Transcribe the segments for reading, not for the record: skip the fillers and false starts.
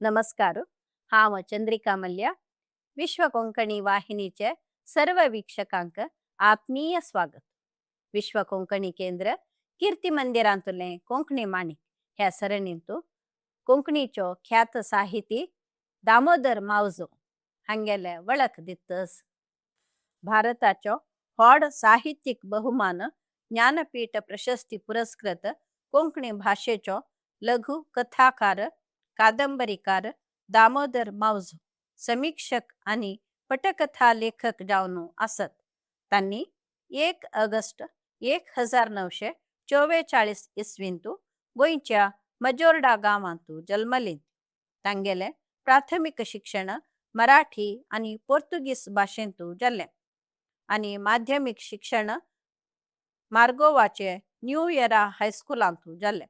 नमस्कार. हांव चंद्रिका मल्ल्या. विश्व कोंकणी वाहिनीचे सर्व वीक्षकांक आत्मीय स्वागत. विश्व कोंकणी केंद्र कीर्ती मंदिरांतले कोंकणी माणिक ह्या सरणींतू कोंकणीचो ख्यात साहिती दामोदर मावजो हांगेले वळख दितस. भारताचो व्हड साहित्यिक बहुमान ज्ञानपीठ प्रशस्ती पुरस्कृत कोंकणी भाषेचो लघु कथाकार कादंबरीकार दामोदर मावजो समीक्षक आणि पटकथा लेखक जावन आसत. त्यांनी 1 ऑगस्ट 1944 इसवींतू गोंयच्या मजोर्डा गांवांतू जल्मलीं. तांगेले प्राथमिक शिक्षण मराठी आणि पोर्तुगीज भाषेंतू जाल्लें आणि माध्यमिक शिक्षण मार्गोवाचे न्यू इरा हायस्कुलांतू जाल्लें.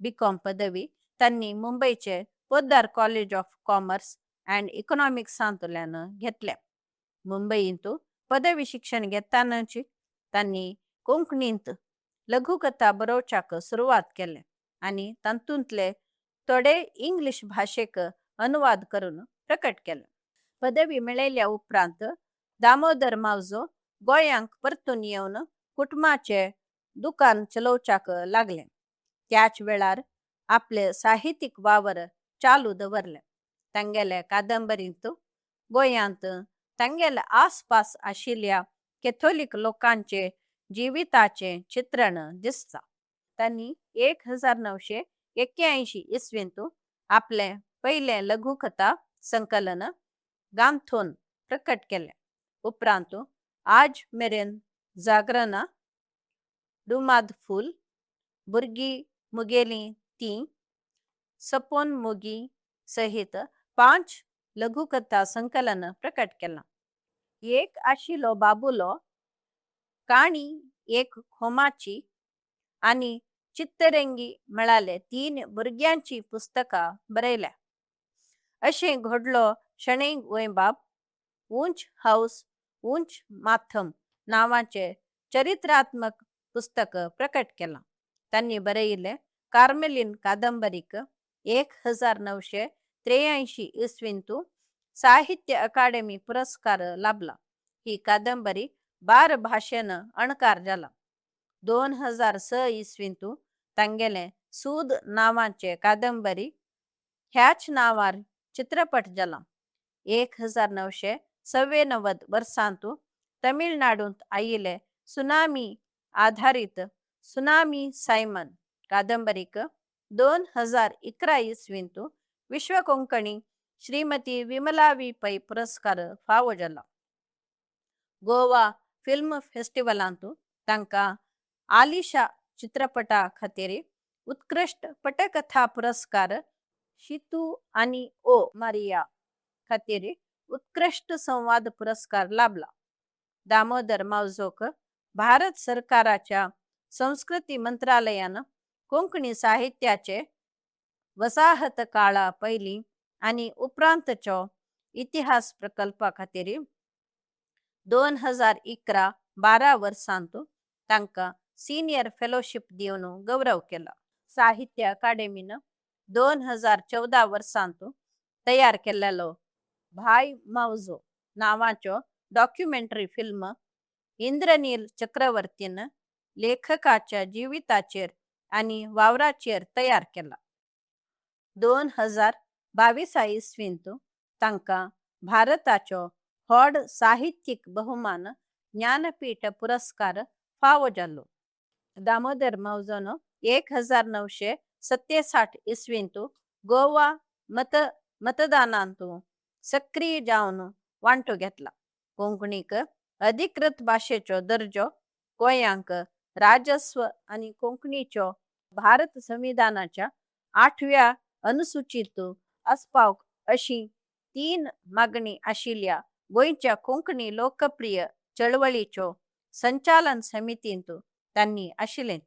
बीकॉम पदवी त्यांनी मुंबईचे Poddar college of commerce and इकॉनॉमिक्सांतल्यान घेतले. मुंबईंतू पदवी शिक्षण घेतानाची त्यांनी कोंकणींत लघुकथा बरोवच्याक सुरवात केले आणि तांतूंतले थोडे इंग्लिश भाषेक अनुवाद करून प्रकट केले. पदवी मेळयल्या उपरांत दामोदर मावजो गोंयांक परतून येवन कुटुंबाचे दुकान चलोवच्याक लागले. त्याच वेळार आपले साहित्यिक वावर चालू दवरले. तांगेले कादंबरींतू गोंयांत तांगेले आसपास आशिल्ल्या कॅथोलिक लोकांचे जिविताचे चित्रण दिसता. त्यांनी 1981 इसवींतू आपले पहिले लघुकथा संकलन गांथोन प्रकट केले. उपरांतू आज मेरेन जागरणा, डुमाद फूल, भुरगी मुगेली ती, सपोन मोगी सहित 5 लघुकथा संकलन प्रकट केला. एक आशिलो बाबुलो, काणी एक खोमाची आणि चित्तरंगी मेळाले 3 भुरग्यांची पुस्तकां बरयल्या. अशें घडलो शणैं गोंयबाब, उंच हाऊस उंच माथम नावाचे चरित्रात्मक पुस्तक प्रकट केला. त्यांनी बरयिल्ले कार्मेलीन कादंबरीक 1983 इसवींतू साहित्य अकादमी पुरस्कार लाभला. ही कादंबरी 12 भाषेन अणकार जाला. 2006 इसवींतू तांगेले सूद नावाचे कादंबरी ह्याच नावार चित्रपट जाला. 1996 वर्सांतू तमिळनाडूंत आयिल्ले सुनामी आधारित सुनामी सायमन कादंबरीक 2011 इसवींतू विश्व कोंकणी श्रीमती विमला वी पै पुरस्कार फावो जाला. गोवा फिल्म फेस्टिवलांतू तांकां आलिशा चित्रपटा खातीर उत्कृष्ट पटकथा पुरस्कार, शितू आणि ओ मारिया खातीर उत्कृष्ट संवाद पुरस्कार लाभला. दामोदर मावजोक भारत सरकाराच्या संस्कृती मंत्रालयान कोंकणी साहित्याचे वसाहत काळा पयली आणि उपरांतचो इतिहास प्रकल्पा खातीर 2011-12 वर्सांतू तांकां सिनियर फेलोशिप दिवन गौरव केला. साहित्य अकादमीन 2014 वर्सांतू तयार केल्लो भाई मावजो नावाचो डॉक्युमेंटरी फिल्म इंद्रनील चक्रवर्तीन लेखकाच्या जिविताचेर आणि वावराचेर तयार केला. 2022 इसवींतू तांकां भारताचो व्हड साहित्यिक बहुमान ज्ञानपीठ पुरस्कार फावो जालो. दामोदर मावजोन 1967 इसवींतू गोवा मतदानांतू सक्रिय जावन वांटो घेतला. कोंकणीक अधिकृत भाषेचो दर्जो, गोंयांक राजस्व आणि कोंकणीचो भारत संविधानाच्या 8व्या अनुसूचीत आसपाव अशी 3 मागणी आशिल्ल्या गोंयच्या कोंकणी लोकप्रिय चळवळीच्यो संचालन समितींतू त्यांनी आशिल्ले.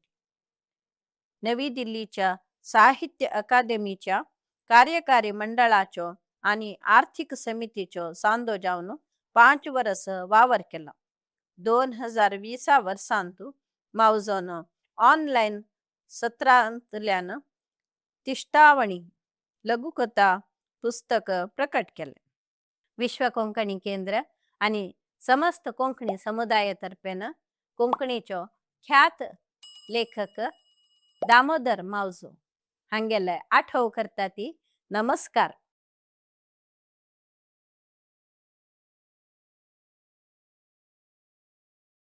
नवी दिल्लीच्या साहित्य अकादमीच्या कार्यकारी मंडळाचो आणि आर्थिक समितीचो सांदो जावन 5 वर्स वावर केला. 2020 वर्सांतू मावजोन ऑनलाईन सत्रांतल्यान तिष्टावणी लघुकथा पुस्तक प्रकट केले. विश्व कोंकणी केंद्र आणि समस्त कोंकणी समुदायातर्फेन कोंकणीच्यो ख्यात लेखक दामोदर मावजो हांगेले आठव करता ती नमस्कार